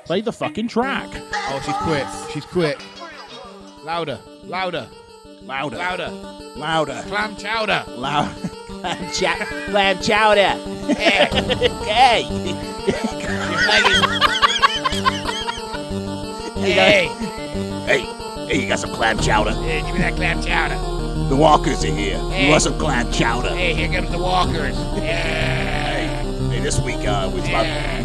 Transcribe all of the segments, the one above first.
Play the fucking track. Oh, she's quick. She's quick. Louder. Louder. Louder. Louder. Louder. Clam chowder. Loud. Clam chowder. Yeah. Hey. Hey. Hey, you got some clam chowder? Hey, give me that clam chowder. The walkers are here. Hey. You want some clam chowder? Hey, here comes the walkers. Yeah. Hey, this week we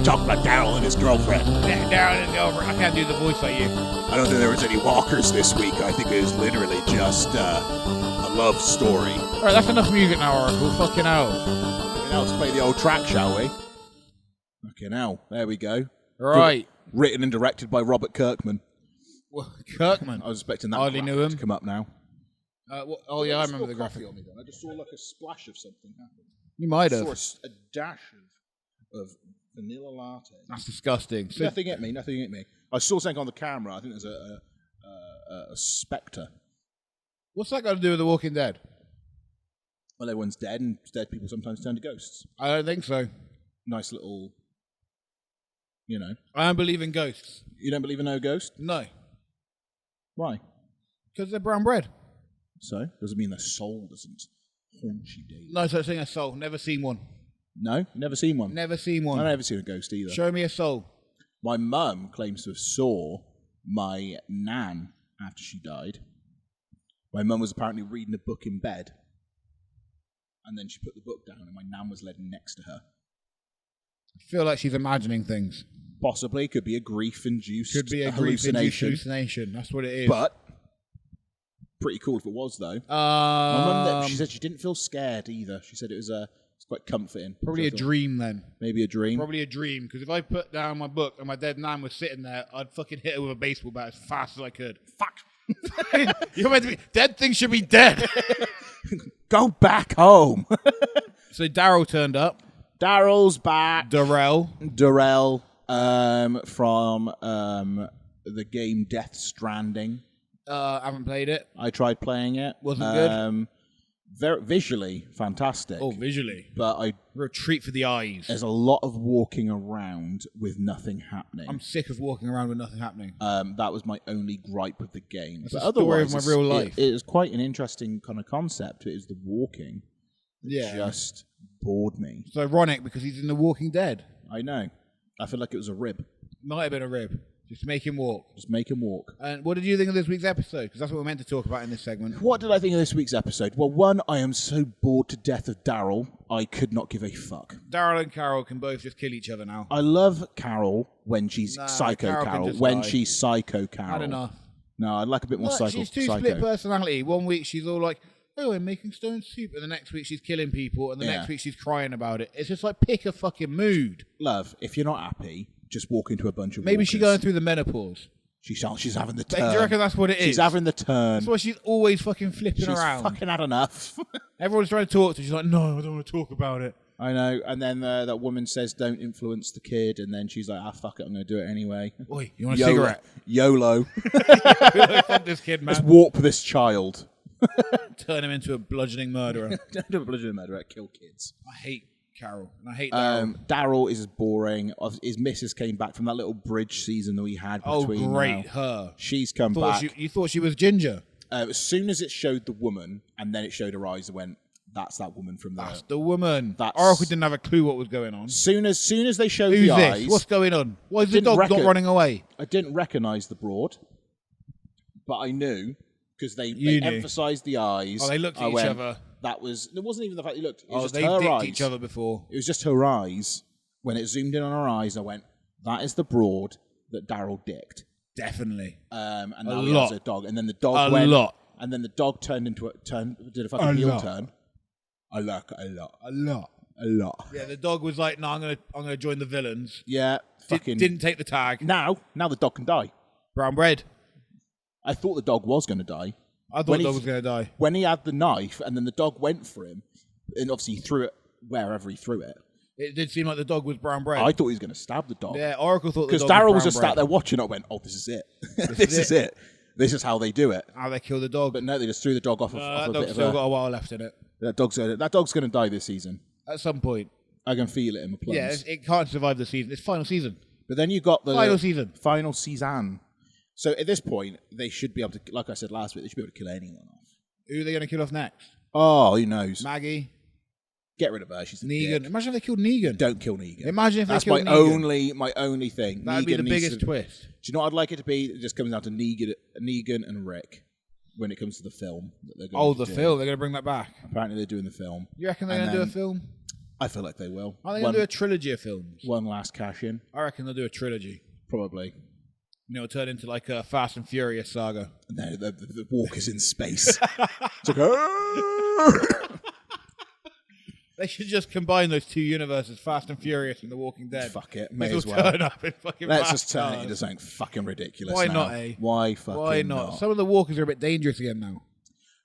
talked about Daryl and his girlfriend. Daryl and over. I can't do the voice like you. I don't think there was any walkers this week. I think it was literally just a love story. All right, that's enough music now, Oracle. Fucking hell. Now let's play the old track, shall we? Fucking hell. There we go. Right. Written and directed by Robert Kirkman. Well, Kirkman. I was expecting that Hardly knew him. to come up now. Oh, yeah, I remember the graphic. On me then. I just saw like a splash of something happen. You might I have. saw a dash of vanilla latte. That's disgusting. So, Nothing hit me. I saw something on the camera. I think there's a spectre. what's that got to do with The Walking Dead? Well, everyone's dead, and dead people sometimes turn to ghosts. I don't think so. Nice little, I don't believe in ghosts. You don't believe in no ghost? No. Why? Because they're brown bread. So? Doesn't mean their soul doesn't haunt you daily. No such thing as soul. Never seen one. No? Never seen one? Never seen one. I've never seen a ghost either. Show me a soul. My mum claims to have saw my nan after she died. My mum was apparently reading a book in bed. And then she put the book down and my nan was led next to her. I feel like she's imagining things. Possibly. Could be a grief-induced Could be a hallucination. hallucination. That's what it is. But pretty cool if it was, though. My mum, she said she didn't feel scared either. She said it was it's quite comforting. Probably a dream then. Maybe a dream. Probably a dream. Because if I put down my book and my dead nan was sitting there, I'd fucking hit her with a baseball bat as fast as I could. Fuck. You're meant to be dead. Things should be dead. Go back home. So Daryl turned up. Daryl's back. Darrell from the game Death Stranding. I haven't played it. I tried playing it. Wasn't good? Very visually fantastic. Oh, visually. But We're a treat for the eyes. there's a lot of walking around with nothing happening. I'm sick of walking around with nothing happening. That was my only gripe with the game. That's but the story of otherwise, my real life. It is quite an interesting kind of concept. It is the walking. Yeah. Just bored me. It's ironic because he's in The Walking Dead. I know. I feel like it was a rib. Might have been a rib. Just make him walk. Just make him walk. And what did you think of this week's episode? Because that's what we're meant to talk about in this segment. What did I think of this week's episode? Well, one, I am so bored to death of Daryl, I could not give a fuck. Daryl and Carol can both just kill each other now. I love Carol when she's psycho Carol can Carol. just When die. she's psycho Carol. Had enough. No, I'd like a bit more Look, psycho. she's too split personality. One week she's all like, oh, I'm making stone soup. And the next week she's killing people. And the next week she's crying about it. It's just like, pick a fucking mood. Love, if you're not happy, just walk into a bunch of Maybe walkers. she's going through the menopause. She's having the Do turn. you reckon that's what it is? She's having the turn. That's why she's always fucking flipping She's around. fucking had enough. Everyone's trying to talk to her. She's like, no, I don't want to talk about it. I know. And then that woman says, don't influence the kid. And then she's like, fuck it, I'm going to do it anyway. Oi, you want a cigarette? YOLO. Fuck this kid, man. Let's walk with this child. Turn him into a bludgeoning murderer. Don't do a bludgeoning murderer, kill kids. I hate Carol. And I hate Daryl. Daryl is boring. His missus came back from that little bridge season that we had between. Oh, great, now. her. She's come back. You thought she was Ginger? As soon as it showed the woman, and then it showed her eyes, I went, that's that woman from there. That's the woman. That's- Oracle didn't have a clue what was going on. Soon as they showed Who's the this? eyes, What's going on? Why is the Didn't dog reckon- not running away? I didn't recognise the broad, but I knew because they knew. emphasised the eyes. Oh, they looked at I each went, other. That was. It wasn't even the fact they looked. It was just They her dicked eyes. each other before. It was just her eyes. When it zoomed in on her eyes, I went, "That is the broad that Daryl dicked." Definitely. And A now he lot. has a dog, and then the dog went. lot. And then the dog did a fucking A heel lot. turn. A lot. A lot. Yeah, the dog was like, no, I'm gonna join the villains. Yeah, fucking. Didn't take the tag. Now the dog can die. Brown bread. I thought the dog was going to die. I thought the dog was going to die. When he had the knife and then the dog went for him, and obviously he threw it wherever he threw it. It did seem like the dog was brown bread. I thought he was going to stab the dog. Yeah, Oracle thought the Because dog Daryl was was just brown sat there watching. I went, oh, this is it. This is it. This is how they do it. How they kill the dog. But no, they just threw the dog off, off that a dog's bit of still a... got a while left in it. That dog's going to die this season. At some point. I can feel it in my plums. Yeah, it can't survive the season. It's final season. But then you got the final season. So at this point, they should be able to, like I said last week, they should be able to kill anyone off. Who are they going to kill off next? Oh, who knows? Maggie. Get rid of her. She's a Negan. dick. Imagine if they killed Negan. Don't kill Negan. Imagine if That's they killed Negan. my only thing. That'd be the biggest twist. Do you know what I'd like it to be? It just comes down to Negan and Rick when it comes to the film. That they're going to do. Film. They're going to bring that back. Apparently they're doing the film. You reckon they're going to do a film? I feel like they will. Are they going to do a trilogy of films? One last cash in. I reckon they'll do a trilogy. Probably. You know, turn into like a Fast and Furious saga. No, the walkers in space. It's like, they should just combine those two universes, Fast and Furious and The Walking Dead. Fuck it, may as well. Turn up in fucking Let's just turn it into something fucking ridiculous. Why now. not, eh? Why fucking Why not? Some of the walkers are a bit dangerous again now.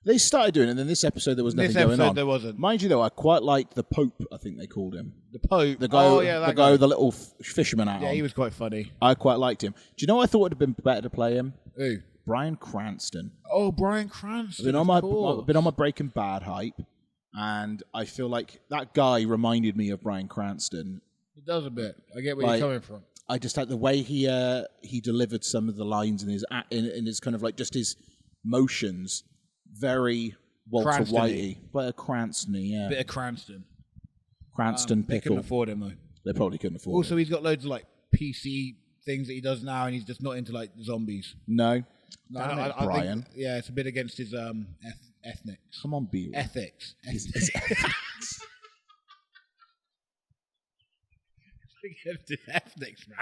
They started doing it, and then this episode there was nothing going on. There wasn't. Mind you, though, I quite liked the Pope. I think they called him the Pope. The guy, that guy, the little fisherman out. Yeah, he was quite funny. I quite liked him. Do you know? I thought it'd have been better to play him. Who? Bryan Cranston. Oh, Bryan Cranston. I've been on my Breaking Bad hype, and I feel like that guy reminded me of Bryan Cranston. He does a bit. I get where you're coming from. I just like the way he delivered some of the lines in his kind of like just his motions, very Walter Whitey, but a Cranston, yeah. Bit of Cranston. Cranston pickle. They couldn't afford him though. They probably couldn't afford him. Also, he's got loads of like PC things that he does now, and he's just not into like zombies. No. Damn it, Brian. Think, yeah, it's a bit against his ethnics. Come on, be ethics. His ethics. Against his ethics, man.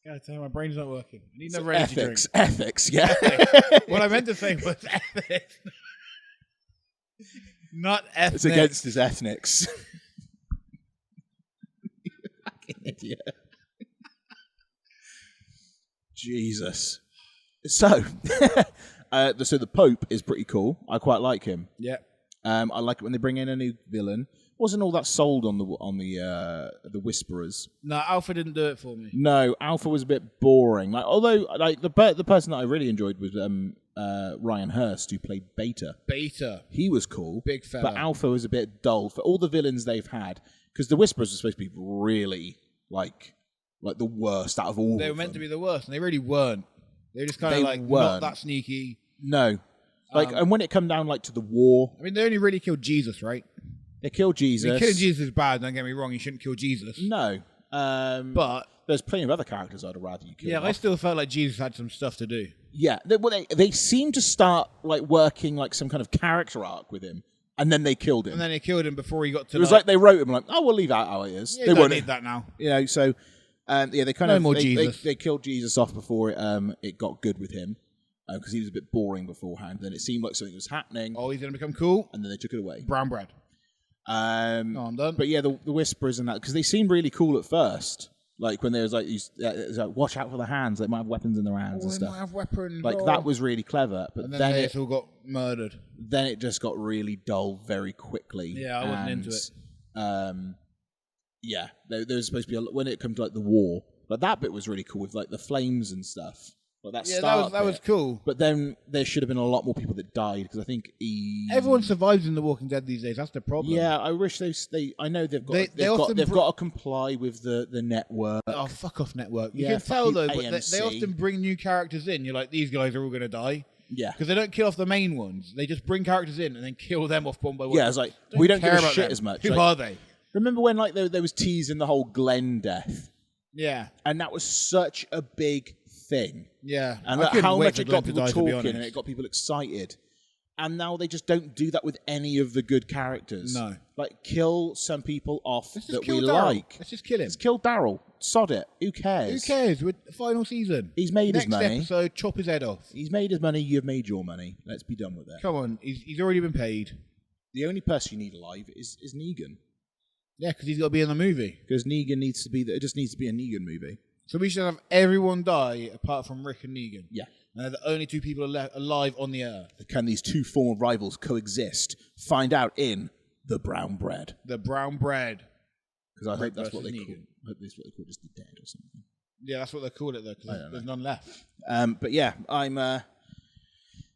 God damn, my brain's not working. I need another energy drink. Ethics, yeah. Ethics. What I meant to say was ethics. Not ethnics. It's against his ethnics. You fucking idiot. Jesus. So, so the Pope is pretty cool. I quite like him. Yeah. I like it when they bring in a new villain. Wasn't all that sold on the Whisperers. No, Alpha didn't do it for me. No, Alpha was a bit boring. Like, although like the person that I really enjoyed was Ryan Hurst, who played Beta. Beta. He was cool. Big fella. But Alpha was a bit dull for all the villains they've had. Because the Whisperers are supposed to be really like the worst out of all. They were meant to be the worst, and they really weren't. They were just kind of like weren't. Not that sneaky. No. Like, and when it come down like to the war, I mean, they only really killed Jesus, right? They killed Jesus. I mean, killing Jesus is bad. Don't get me wrong. You shouldn't kill Jesus. No. But there's plenty of other characters I'd rather you kill. Yeah, I still felt like Jesus had some stuff to do. Yeah, they seem to start like working like some kind of character arc with him, and then they killed him. And then they killed him before he got to. It was like they wrote him like, oh, we'll leave that how it is. Yeah, they don't need that now. You know, so yeah, they kind no of more Jesus. They killed Jesus off before it got good with him. Because he was a bit boring beforehand. Then it seemed like something was happening. Oh, he's going to become cool. And then they took it away. Brown bread. I'm done. But yeah, the Whisperers and that, because they seemed really cool at first. Like when there was like these, like, watch out for the hands. They might have weapons in their hands and they stuff. Might have weapons. Like that was really clever. But and then they all got murdered. Then it just got really dull very quickly. Yeah, I wasn't into it. Yeah, there was supposed to be when it comes to like the war. Like that bit was really cool with like the flames and stuff. Like that was cool. But then there should have been a lot more people that died because I think everyone survives in The Walking Dead these days. That's the problem. Yeah, I wish they. I know they've got to comply with the network. Oh, fuck off network! You can tell though, but they often bring new characters in. You're like, these guys are all going to die. Yeah, because they don't kill off the main ones. They just bring characters in and then kill them off one by one. Yeah, it's like we don't give a shit them. as much. Who are they? Remember when like there was teasing the whole Glenn death? Yeah, and that was such a big thing. Yeah, and how much it got people talking and it got people excited. And now they just don't do that with any of the good characters. No, like kill some people off that we Daryl. like. Let's just kill him. Let's kill Daryl. Sod it. Who cares? Who cares? With the final season, he's made his money. Next episode, chop his head off. He's made his money. You've made your money. Let's be done with it. Come on, he's already been paid. The only person you need alive is Negan. Yeah, because he's got to be in the movie. Because Negan needs to be. It just needs to be a Negan movie. So we should have everyone die apart from Rick and Negan. Yeah. And they're the only two people alive on the earth. Can these two former rivals coexist? Find out in The Brown Bread. The Brown Bread. Because I hope that's what they call it. I hope that's what they call it, just the dead or something. Yeah, that's what they call it though, because there's none left. But yeah,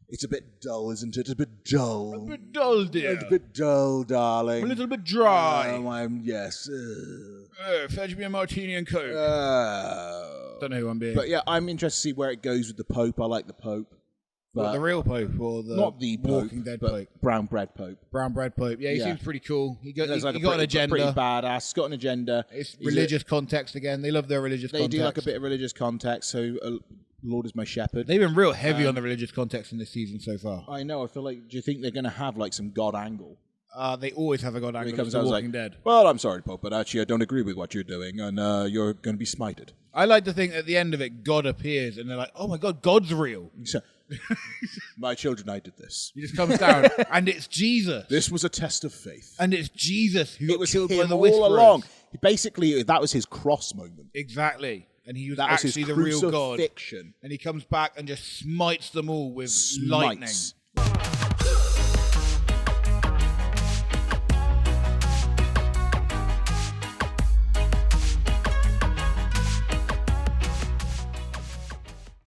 It's a bit dull, isn't it? It's a bit dull. A bit dull, dear. It's a bit dull, darling. A little bit dry. Yes. Fetch me a martini and coke. Don't know who I'm being. But yeah, I'm interested to see where it goes with the Pope. I like the Pope. What, the real Pope or the not the Walking Dead Pope? Brown bread Pope. Brown bread Pope. Yeah, he seems pretty cool. He got like an agenda. Pretty badass. He's got an agenda. It's religious context again. They love their religious context. They do like a bit of religious context. So Lord is my shepherd. They've been real heavy on the religious context in this season so far. I know. I feel like. Do you think they're going to have like some God angle? They always have a God angle. Comes out Walking Dead. Well, I'm sorry, Pope, but actually I don't agree with what you're doing, and you're going to be smited. I like to think at the end of it, God appears, and they're like, "Oh my God, God's real." My children, I did this. He just comes down, and it's Jesus. This was a test of faith, and it's Jesus who was killed by the all Whisperers. along. Basically, that was his cross moment. Exactly. And he was that actually was his the real God. crucifixion. And he comes back and just smites them all with lightning.